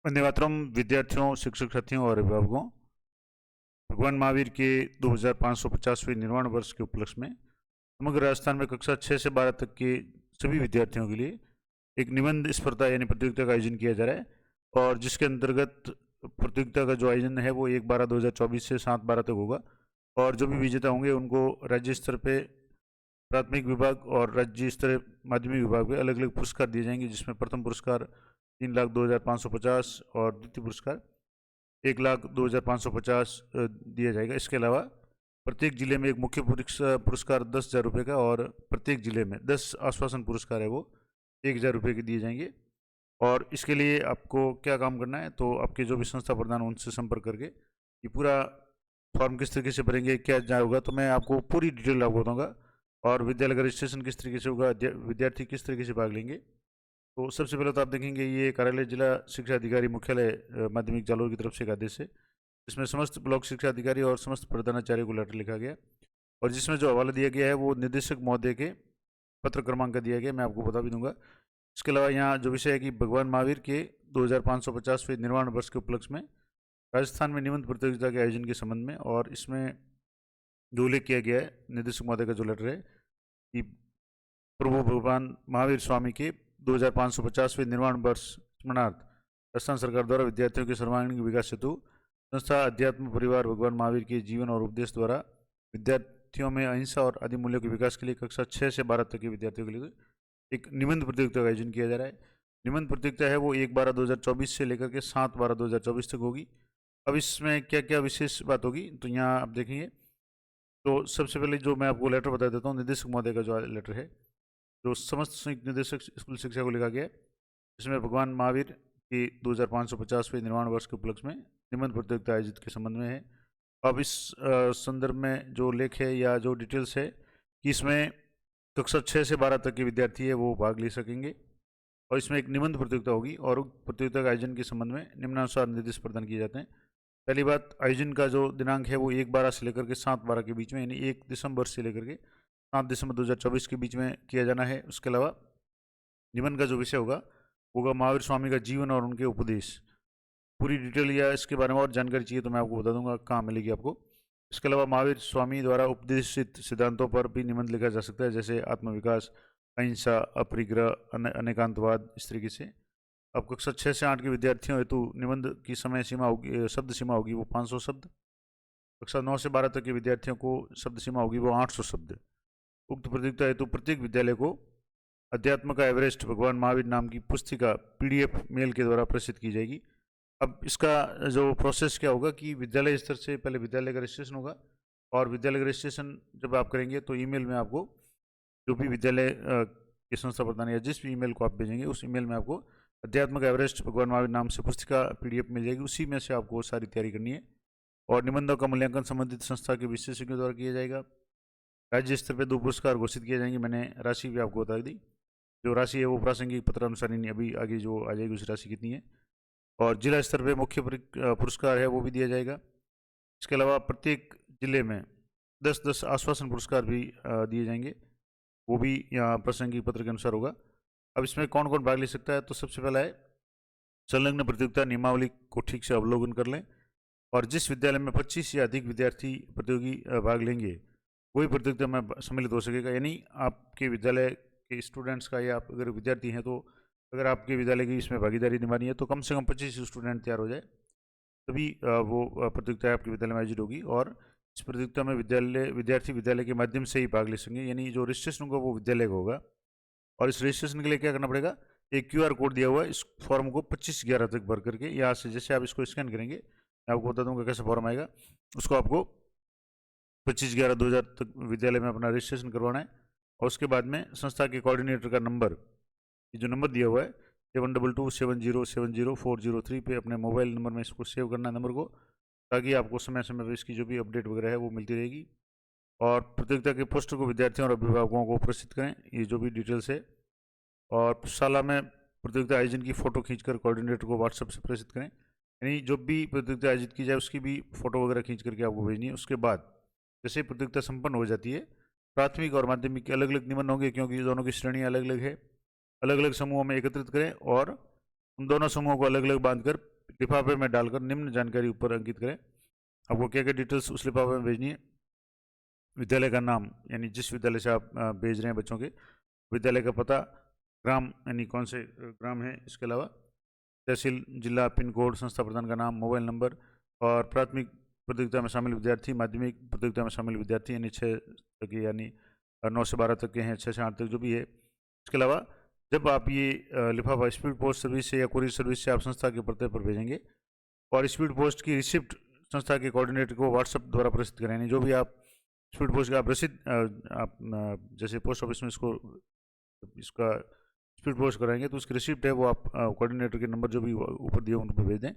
वंदे मातरम। विद्यार्थियों, शिक्षक साथियों और अभिभावकों, भगवान महावीर के 2550वें निर्वाण वर्ष के उपलक्ष्य में समग्र राजस्थान में कक्षा 6 से 12 तक के सभी विद्यार्थियों के लिए एक निबंध स्पर्धा यानी प्रतियोगिता का आयोजन किया जा रहा है। और जिसके अंतर्गत प्रतियोगिता का जो आयोजन है वो 1/12/2024 से 7/12 तक होगा। और जो भी विजेता होंगे उनको राज्य स्तर पे प्राथमिक विभाग और राज्य स्तर माध्यमिक विभाग में अलग अलग पुरस्कार दिए जाएंगे, जिसमें प्रथम पुरस्कार 3,02,550 और द्वितीय पुरस्कार 1,02,550 दिया जाएगा। इसके अलावा प्रत्येक जिले में एक मुख्य पुरस्कार 10,000 रुपये का और प्रत्येक जिले में 10 आश्वासन पुरस्कार है वो 1,000 रुपये के दिए जाएंगे। और इसके लिए आपको क्या काम करना है, तो आपके जो भी संस्था प्रधान उनसे संपर्क करके ये पूरा फॉर्म किस तरीके से भरेंगे, क्या क्या होगा, तो मैं आपको पूरी डिटेल आपको बताऊँगा। और विद्यालय का रजिस्ट्रेशन किस तरीके से होगा, विद्यार्थी किस तरीके से भाग लेंगे। तो सबसे पहले तो आप देखेंगे ये कार्यालय जिला शिक्षा अधिकारी मुख्यालय माध्यमिक जालोर की तरफ से एक आदेश है, जिसमें समस्त ब्लॉक शिक्षा अधिकारी और समस्त प्रधानाचार्य को लेटर लिखा गया और जिसमें जो हवाला दिया गया है वो निदेशक महोदय के पत्र क्रमांक का दिया गया, मैं आपको बता भी दूंगा। इसके अलावा यहाँ जो विषय है कि भगवान महावीर के 2550वें निर्वाण वर्ष के उपलक्ष्य में राजस्थान में निबंध प्रतियोगिता के आयोजन के संबंध में, और इसमें जो उल्लेख किया गया है निदेशक महोदय का जो लेटर है कि प्रभु भगवान महावीर स्वामी के 2550वें निर्वाण वर्ष स्मरणार्थ राजस्थान सरकार द्वारा विद्यार्थियों के सर्वांगीण विकास हेतु संस्था अध्यात्म परिवार भगवान महावीर के जीवन और उपदेश द्वारा विद्यार्थियों में अहिंसा और आदि मूल्यों के विकास के लिए कक्षा 6 से 12 तक के विद्यार्थियों के लिए एक निबंध प्रतियोगिता का आयोजन किया जा रहा है। निबंध प्रतियोगिता है वो 1/12/2024 से लेकर के 7/12/2024 तक होगी। अब इसमें क्या क्या विशेष बात होगी, तो यहाँ आप देखेंगे। तो सबसे पहले जो मैं आपको लेटर बता देता हूँ, निदेशक महोदय का जो लेटर है जो समस्त संयुक्त निदेशक स्कूल शिक्षा को लिखा गया है, जिसमें भगवान महावीर के 2550वें निर्वाण वर्ष के उपलक्ष्य में निबंध प्रतियोगिता आयोजित के संबंध में है। अब इस संदर्भ में जो लेख है या जो डिटेल्स है कि इसमें कक्षा 6 से 12 तक के विद्यार्थी है वो भाग ले सकेंगे और इसमें एक निबंध प्रतियोगिता होगी और प्रतियोगिता के आयोजन के संबंध में निम्नानुसार निर्देश प्रदान किए जाते हैं। पहली बात, आयोजन का जो दिनांक है वो 1/12 से लेकर के 7/12 के बीच में, यानी 1 दिसंबर से लेकर के 7 दिसंबर 2024 के बीच में किया जाना है। उसके अलावा निबंध का जो विषय होगा महावीर स्वामी का जीवन और उनके उपदेश। पूरी डिटेल या इसके बारे में और जानकारी चाहिए तो मैं आपको बता दूंगा कहाँ मिलेगी आपको। इसके अलावा महावीर स्वामी द्वारा उपदेशित सिद्धांतों पर भी निबंध लिखा जा सकता है, जैसे आत्मविकास, अहिंसा, अपरिग्रह, अनेकांतवाद, इस तरीके से। अब कक्षा 6 से 8 के विद्यार्थियों हेतु निबंध की समय सीमा होगी, शब्द सीमा होगी वो 500 शब्द। कक्षा 9 से 12 तक के विद्यार्थियों को शब्द सीमा होगी वो 800 शब्द। उक्त प्रतियोगिता हेतु प्रत्येक विद्यालय को अध्यात्म का एवरेस्ट भगवान महावीर नाम की पुस्तिका PDF मेल के द्वारा प्रेषित की जाएगी। अब इसका जो प्रोसेस क्या होगा कि विद्यालय स्तर से पहले विद्यालय का रजिस्ट्रेशन होगा और विद्यालय का रजिस्ट्रेशन जब आप करेंगे तो ईमेल में आपको जो भी विद्यालय के संस्था प्रधान या जिस भी ईमेल को आप भेजेंगे उस ईमेल में आपको अध्यात्म का एवरेस्ट भगवान महावीर नाम से पुस्तिका PDF मिल जाएगी। उसी में से आपको सारी तैयारी करनी है और निबंधों का मूल्यांकन संबंधित संस्था के विशेषज्ञों द्वारा किया जाएगा। राज्य स्तर पर 2 पुरस्कार घोषित किए जाएंगे, मैंने राशि भी आपको बता दी। जो राशि है वो प्रासंगिक पत्रानुसार ही नहीं, अभी आगे जो आ जाएगी उस राशि कितनी है। और जिला स्तर पे मुख्य पुरस्कार है वो भी दिया जाएगा। इसके अलावा प्रत्येक जिले में 10-10 आश्वासन पुरस्कार भी दिए जाएंगे, वो भी यहाँ प्रासंगिक पत्र के अनुसार होगा। अब इसमें कौन कौन भाग ले सकता है, तो सबसे पहला है संलग्न प्रतियोगिता नियमावली को ठीक से अवलोकन कर लें और जिस विद्यालय में 25 या अधिक विद्यार्थी प्रतियोगी भाग लेंगे वही प्रतियोगिता में सम्मिलित हो सकेगा। यानी आपके विद्यालय के स्टूडेंट्स का या आप अगर विद्यार्थी हैं तो अगर आपके विद्यालय की इसमें भागीदारी निभानी है तो कम से कम 25 स्टूडेंट तैयार हो जाए, तभी वो प्रतियोगिता आपके विद्यालय में आयोजित होगी। और इस प्रतियोगिता में विद्यार्थी विद्यालय के माध्यम से ही भाग ले सकेंगे, यानी जो रजिस्ट्रेशन होगा वो विद्यालय का होगा। और इस रजिस्ट्रेशन के लिए क्या करना पड़ेगा, एक QR कोड दिया हुआ है, इस फॉर्म को 25/11 तक भर करके यहाँ से जैसे आप इसको स्कैन करेंगे, मैं आपको बता दूंगा कैसे फॉर्म आएगा। उसको आपको 25/11/2000 तक विद्यालय में अपना रजिस्ट्रेशन करवाना है और उसके बाद में संस्था के कोऑर्डिनेटर का नंबर, ये जो नंबर दिया हुआ है 7227070403 पे अपने मोबाइल नंबर में इसको सेव करना है नंबर को, ताकि आपको समय समय पर इसकी जो भी अपडेट वगैरह है वो मिलती रहेगी। और प्रतियोगिता के पोस्टर को विद्यार्थियों और अभिभावकों को प्रेषित करें, ये जो भी डिटेल्स है। और शाला में प्रतियोगिता आयोजन की फ़ोटो खींचकर कोऑर्डिनेटर को व्हाट्सएप से प्रेषित करें, यानी जो भी प्रतियोगिता आयोजित की जाए उसकी भी फोटो वगैरह खींच करके आपको भेजनी है। उसके बाद जैसे प्रतियोगिता संपन्न हो जाती है, प्राथमिक और माध्यमिक के अलग अलग निबंध होंगे क्योंकि दोनों की श्रेणियाँ अलग अलग है। अलग अलग समूहों में एकत्रित करें और उन दोनों समूहों को अलग अलग बांधकर लिफाफे में डालकर निम्न जानकारी ऊपर अंकित करें। आपको क्या क्या डिटेल्स उस लिफाफे में भेजनी है। विद्यालय का नाम, यानी जिस विद्यालय से आप भेज रहे हैं बच्चों के, विद्यालय का पता, ग्राम यानी कौन से ग्राम है, इसके अलावा तहसील, जिला, पिन कोड, संस्था प्रधान का नाम, मोबाइल नंबर, और प्राथमिक प्रतियोगिता में शामिल विद्यार्थी, माध्यमिक प्रतियोगिता में शामिल विद्यार्थी, यानी 6 तक के, यानी 9 से 12 तक के हैं, 6 से 8 तक जो भी है। इसके अलावा जब आप ये लिफाफा स्पीड पोस्ट सर्विस से या कुरियर सर्विस से आप संस्था के पते पर भेजेंगे, और स्पीड पोस्ट की रिसिप्ट संस्था के कोऑर्डिनेटर को व्हाट्सएप द्वारा प्रेषित करें, यानी जो भी आप स्पीड पोस्ट का आप रसीद आप जैसे पोस्ट ऑफिस में इसका स्पीड पोस्ट कराएंगे तो उसकी रिसिप्ट है वो आप कोऑर्डिनेटर के नंबर जो भी ऊपर दिए उन पर भेज दें,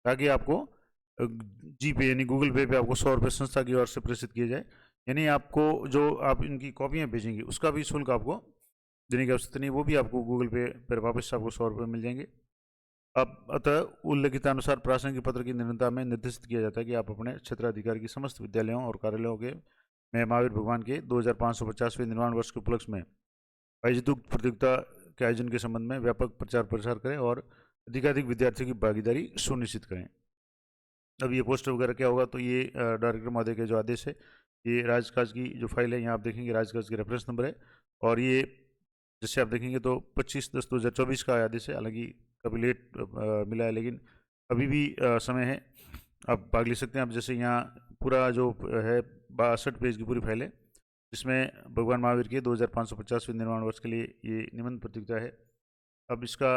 ताकि आपको जी पे यानी गूगल पे आपको 100 रुपये संस्था की ओर से प्रेषित किए जाए। यानी आपको जो आप इनकी कॉपियाँ भेजेंगे उसका भी शुल्क आपको देने की आवश्यकता नहीं, वो भी आपको गूगल पे पर वापस आपको 100 रुपये मिल जाएंगे। अब अतः उल्लिखितानुसार प्रासंगिक पत्र की निरंतरता में निर्देशित किया जाता है कि आप अपने क्षेत्राधिकारी की समस्त विद्यालयों और कार्यालयों के में महावीर भगवान के 2550वें निर्माण वर्ष के उपलक्ष्य में आयोजित प्रतियोगिता के आयोजन के संबंध में व्यापक प्रचार प्रसार करें और अधिकाधिक विद्यार्थियों की भागीदारी सुनिश्चित करें। अब ये पोस्टर वगैरह क्या होगा, तो ये डायरेक्टर महोदय के जो आदेश है, ये राजकाज की जो फाइल है, यहाँ आप देखेंगे राजकाज की रेफरेंस नंबर है, और ये जैसे आप देखेंगे तो 25/10/2024 का आदेश है। हालांकि कभी लेट मिला है, लेकिन अभी भी समय है, आप भाग ले सकते हैं। आप जैसे यहाँ पूरा जो है 62 पेज की पूरी फाइल है, जिसमें भगवान महावीर के 2550वें निर्माण वर्ष के लिए ये निबंध प्रतियोगिता है। अब इसका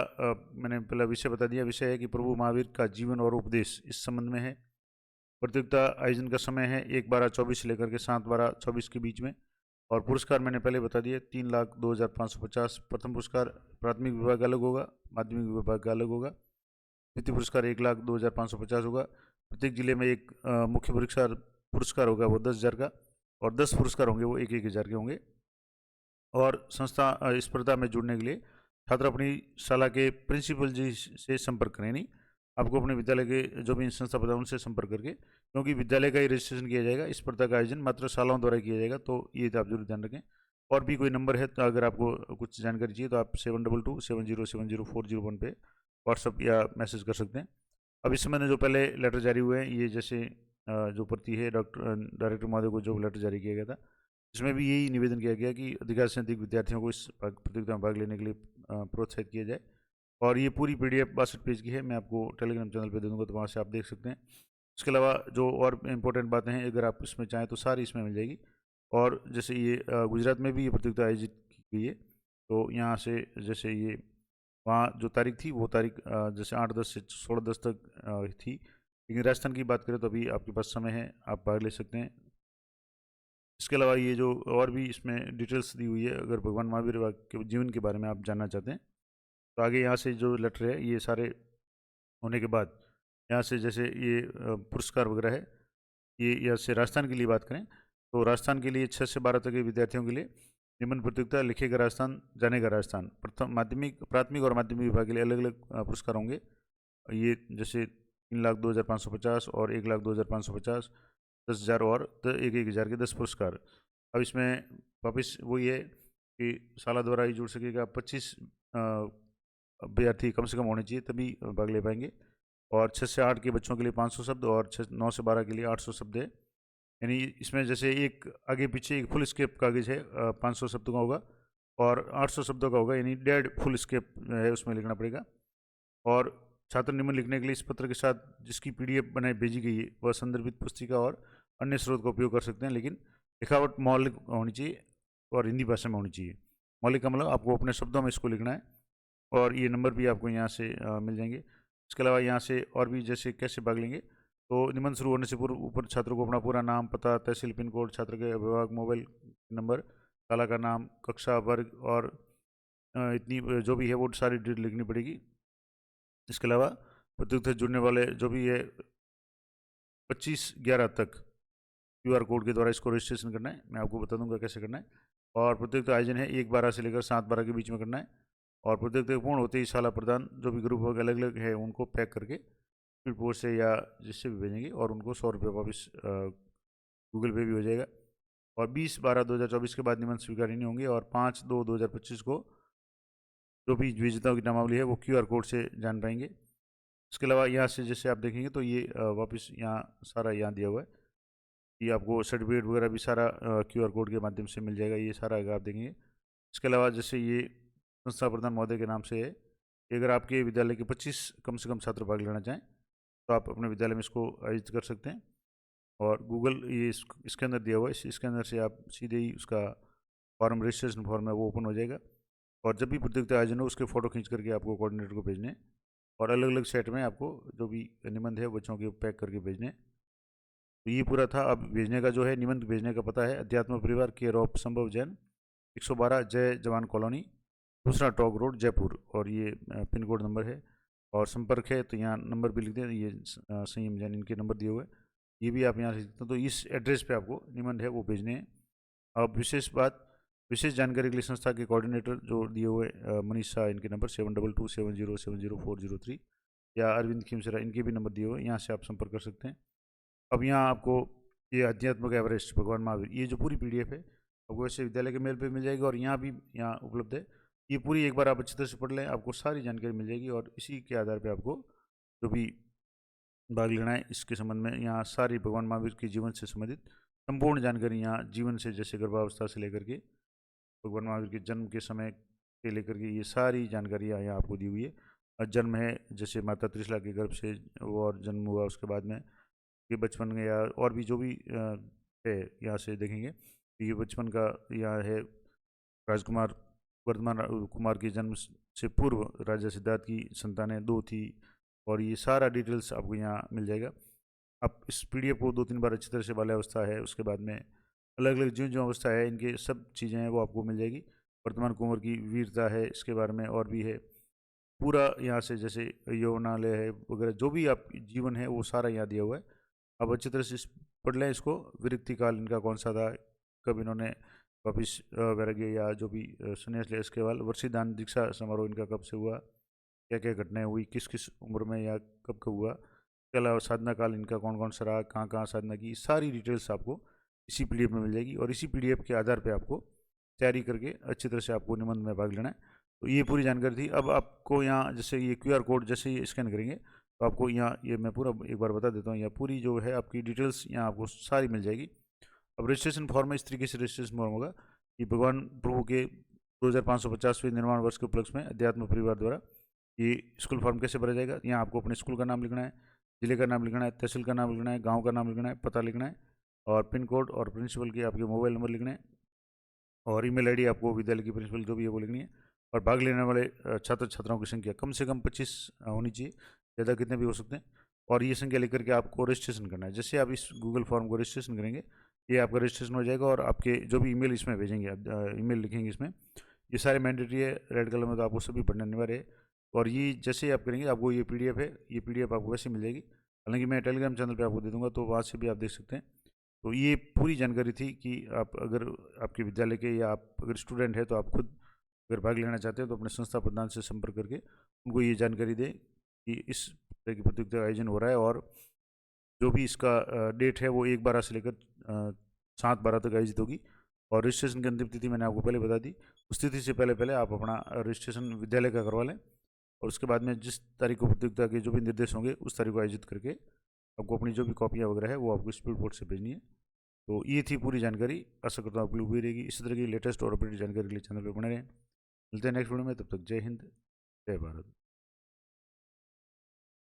मैंने पहला विषय बता दिया। विषय है कि प्रभु महावीर का जीवन और उपदेश, इस संबंध में है। प्रतियोगिता आयोजन का समय है 1/12/24 से लेकर के 7/12/24 के बीच में, और पुरस्कार मैंने पहले बता दिया 3,02,550। प्रथम पुरस्कार प्राथमिक विभाग अलग होगा, माध्यमिक विभाग का अलग होगा। द्वितीय पुरस्कार 1,02,550 होगा। प्रत्येक जिले में एक मुख्य पुरस्कार होगा वो 10,000 का, और 10 पुरस्कार होंगे वो 1,000 के होंगे। और संस्था स्पर्धा में जुड़ने के लिए छात्र अपनी शाला के प्रिंसिपल जी से संपर्क करें, नहीं आपको अपने विद्यालय के जो भी संस्था प्रधान उनसे संपर्क करके, क्योंकि विद्यालय का ही रजिस्ट्रेशन किया जाएगा, इस स्पर्धा का आयोजन मात्र शालाओं द्वारा किया जाएगा, तो ये आप जरूर ध्यान रखें। और भी कोई नंबर है तो अगर आपको कुछ जानकारी चाहिए तो आप 722-7070-401 पे व्हाट्सअप या मैसेज कर सकते हैं। अब इस समय जो पहले लेटर जारी हुए हैं, ये जैसे जो प्रति है डायरेक्टर महोदय को जो लेटर जारी किया गया था, इसमें भी यही निवेदन किया गया कि अधिक से अधिक विद्यार्थियों को इस प्रतियोगिता में भाग लेने के लिए प्रोत्साहित किया जाए। और ये पूरी PDF 62 पेज की है, मैं आपको टेलीग्राम चैनल पे दे दूँगा, तो वहाँ से आप देख सकते हैं। इसके अलावा जो और इम्पोर्टेंट बातें हैं, अगर आप इसमें चाहें तो सारी इसमें मिल जाएगी। और जैसे ये गुजरात में भी ये प्रतियोगिता आयोजित की गई है, तो यहाँ से जैसे ये वहाँ जो तारीख थी वो तारीख जैसे 8-10 से 16-10 तक थी, लेकिन राजस्थान की बात करें तो अभी आपके पास समय है, आप भाग ले सकते हैं। इसके अलावा ये जो और भी इसमें डिटेल्स दी हुई है, अगर भगवान महावीर के जीवन के बारे में आप जानना चाहते हैं तो आगे यहाँ से जो लेटर है ये सारे होने के बाद यहाँ से जैसे ये पुरस्कार वगैरह है, ये यहाँ से राजस्थान के लिए बात करें तो राजस्थान के लिए 6 से 12 तक के विद्यार्थियों के लिए निबंध प्रतियोगिता, लिखेगा राजस्थान जानेगा राजस्थान, प्रथम प्राथमिक और माध्यमिक विभाग के लिए अलग अलग पुरस्कार होंगे। ये जैसे 3,02,550 और 1,02,550, 10,000 और 1,000 के 10 पुरस्कार। अब इसमें वापस वही है कि शाला द्वारा ही जुड़ सकेगा 25 अभ्यर्थी कम से कम होने चाहिए, तभी भाग ले पाएंगे। और 6 से 8 के बच्चों के लिए 500 शब्द और 9 से 12 के लिए 800 शब्द है। यानी इसमें जैसे एक आगे पीछे एक फुल स्केप कागज है 500 शब्दों का होगा, और 800 शब्दों का होगा, यानी 1.5 फुल स्केप है उसमें लिखना पड़ेगा। और छात्र निबंध लिखने के लिए इस पत्र के साथ जिसकी PDF बनाई भेजी गई है वह संदर्भित पुस्तिका और अन्य स्रोत का उपयोग कर सकते हैं, लेकिन लिखावट मौलिक होनी चाहिए और हिंदी भाषा में होनी चाहिए। मौलिक का मतलब आपको अपने शब्दों में इसको लिखना है, और ये नंबर भी आपको यहाँ से मिल जाएंगे। इसके अलावा यहाँ से और भी जैसे कैसे भाग लेंगे, तो निबंध शुरू होने से पूर्व ऊपर छात्रों को अपना पूरा नाम, पता, तहसील, पिन कोड, छात्र के विभाग, मोबाइल नंबर, शाला का नाम, कक्षा, वर्ग और इतनी जो भी है वो सारी डिटेल लिखनी पड़ेगी। इसके अलावा प्रतियोगिता से जुड़ने वाले जो भी है 25/11 तक QR कोड के द्वारा इसको रजिस्ट्रेशन करना है, मैं आपको बता दूंगा कैसे करना है। और प्रतियोगिता आयोजन है 1/12 से लेकर 7/12 के बीच में करना है, और प्रतियोगिता पूर्ण होते ही शाला प्रधान जो भी ग्रुप अलग अलग है उनको पैक करके स्पीड पोस्ट से या जिससे भी भेजेंगे, और उनको 100 रुपये वापस गूगल पे भी हो जाएगा। और 20/12/2024 के बाद निबंध स्वीकार नहीं होंगे, और 5/2/2025 को जो भी विजेताओं की नामावली है वो QR कोड से जान पाएंगे। इसके अलावा यहाँ से जैसे आप देखेंगे तो ये वापस यहाँ सारा यहाँ दिया हुआ है, ये आपको सर्टिफिकेट वगैरह भी सारा QR कोड के माध्यम से मिल जाएगा, ये सारा अगर आप देखेंगे। इसके अलावा जैसे ये संस्था प्रधान महोदय के नाम से है, कि अगर आपके विद्यालय के 25 कम से कम छात्र भाग लेना चाहें तो आप अपने विद्यालय में इसको आयोजित कर सकते हैं। और गूगल ये इसके अंदर दिया हुआ है, इसके अंदर से आप सीधे ही उसका फॉर्म, रजिस्ट्रेशन फॉर्म है वो ओपन हो जाएगा। और जब भी प्रतियोगिता आयोजन हो उसके फ़ोटो खींच करके आपको कोऑर्डिनेटर को भेजने हैं, और अलग अलग सेट में आपको जो भी निबंध है बच्चों के पैक करके भेजने हैं। तो ये पूरा था। अब भेजने का जो है, निबंध भेजने का पता है अध्यात्म परिवार, केयर ऑफ संभव जैन, 112 जय जवान कॉलोनी, दूसरा टॉक रोड, जयपुर, और ये पिन कोड नंबर है। और संपर्क है तो यहाँ नंबर भी लिख दें, ये संयम जैन इनके नंबर दिए हुए हैं, ये भी आप यहाँ से लिख सकते हैं। तो इस एड्रेस पे आपको निबंध है वो भेजने हैं। अब विशेष जानकारी के लिए संस्था के कोऑर्डिनेटर जो दिए हुए मनीषा, इनके नंबर 7227070403, या अरविंद खीमसरा, इनके भी नंबर दिए हुए हैं, यहाँ से आप संपर्क कर सकते हैं। अब यहाँ आपको ये अध्यात्मक एवरेस्ट भगवान महावीर, ये जो पूरी PDF है आपको वैसे विद्यालय के मेल पे मिल जाएगी, और यहाँ भी यहाँ उपलब्ध है। ये पूरी एक बार आप अच्छी तरह से पढ़ लें, आपको सारी जानकारी मिल जाएगी, और इसी के आधार पे आपको जो भी भाग लेना है इसके संबंध में यहाँ सारी भगवान महावीर के जीवन से संबंधित संपूर्ण जानकारी, यहाँ जीवन से जैसे गर्भावस्था से लेकर के भगवान महावीर के जन्म के समय से लेकर के ये सारी जानकारियाँ यहाँ आपको दी हुई है। जन्म है जैसे माता त्रिशला के गर्भ से, और जन्म हुआ उसके बाद में ये बचपन में, या और भी जो भी है यहाँ से देखेंगे। ये बचपन का यहाँ है, राजकुमार वर्धमान कुमार के जन्म से पूर्व राजा सिद्धार्थ की संतानें 2 थी, और ये सारा डिटेल्स आपको यहाँ मिल जाएगा। आप इस PDF को 2-3 बार अच्छी तरह से, बाल्यावस्था है, उसके बाद में अलग अलग जो जो अवस्था है इनके सब चीज़ें हैं वो आपको मिल जाएगी। वर्तमान कुंवर की वीरता है इसके बारे में, और भी है पूरा यहाँ से, जैसे यौवनालय है वगैरह, जो भी आप जीवन है वो सारा यहाँ दिया हुआ है। अब अच्छी तरह से पढ़ लें इसको। विरक्ति काल इनका कौन सा था, कब इन्होंने वापिस वैराग्य या जो भी संन्यास लिया, इसके बाद वर्षी दान दीक्षा समारोह इनका कब से हुआ, क्या क्या घटनाएं हुई, किस किस उम्र में या कब कब हुआ, इसके अलावा साधना काल इनका कौन कौन सा रहा, कहाँ कहाँ साधना की, सारी डिटेल्स आपको इसी PDF में मिल जाएगी। और इसी PDF के आधार पर आपको तैयारी करके अच्छी तरह से आपको निबंध में भाग लेना है। तो ये पूरी जानकारी थी। अब आपको यहाँ जैसे ये QR कोड जैसे ये स्कैन करेंगे तो आपको यहाँ, ये मैं पूरा एक बार बता देता हूँ, यहाँ पूरी जो है आपकी डिटेल्स यहाँ आपको सारी मिल जाएगी। अब रजिस्ट्रेशन फॉर्म में इस तरीके से रजिस्ट्रेशन फॉर्म होगा कि भगवान प्रभु के 2550वें निर्माण वर्ष के उपलक्ष्य में अध्यात्म परिवार द्वारा ये स्कूल फॉर्म कैसे भरा जाएगा। यहाँ आपको अपने स्कूल का नाम लिखना है, जिले का नाम लिखना है, तहसील का नाम लिखना है, गाँव का नाम लिखना है, पता लिखना है, और पिन कोड और प्रिंसिपल के आपके मोबाइल नंबर लिखना है, और ईमेल ID आपको विद्यालय की प्रिंसिपल जो भी है वो लिखनी है। और भाग लेने वाले छात्र छात्राओं की संख्या कम से कम 25 होनी चाहिए, ज़्यादा कितने भी हो सकते हैं। और ये संख्या लेकर के आपको रजिस्ट्रेशन करना है। जैसे आप इस गूगल फॉर्म को रजिस्ट्रेशन करेंगे, ये आपका रजिस्ट्रेशन हो जाएगा, और आपके जो भी ईमेल इसमें भेजेंगे, ईमेल लिखेंगे इसमें, ये सारे मैंडेटरी है, रेड कलर में, तो आपको सभी पढ़ना अनिवार्य है। और ये जैसे ही आप करेंगे आपको ये PDF है, ये PDF आपको वैसे मिल जाएगी। हालांकि मैं टेलीग्राम चैनल पर आपको दे दूँगा, तो वहाँ से भी आप देख सकते हैं। तो ये पूरी जानकारी थी कि आप अगर आपके विद्यालय के, या आप अगर स्टूडेंट है तो आप खुद अगर भाग लेना चाहते हैं तो अपने संस्था प्रधान से संपर्क करके उनको ये जानकारी दें कि इस तरह की प्रतियोगिता का आयोजन हो रहा है, और जो भी इसका डेट है वो 1/12 से लेकर 7/12 तक आयोजित होगी। और रजिस्ट्रेशन की अंतिम तिथि मैंने आपको पहले बता दी। उस तिथि से पहले आप अपना रजिस्ट्रेशन विद्यालय का करवा लें, और उसके बाद में जिस तारीख को प्रतियोगिता के जो भी निर्देश होंगे उस तारीख को आयोजित करके आपको अपनी जो भी कॉपियाँ वगैरह है वो आपको स्पीड पोस्ट से भेजनी है। तो ये थी पूरी जानकारी। आशा करता हूँ आपको हुई रहेगी। इसी तरह की लेटेस्ट और अपडेट जानकारी के लिए चैनल पर बने रहें। मिलते हैं नेक्स्ट वीडियो में, तब तक जय हिंद, जय भारत।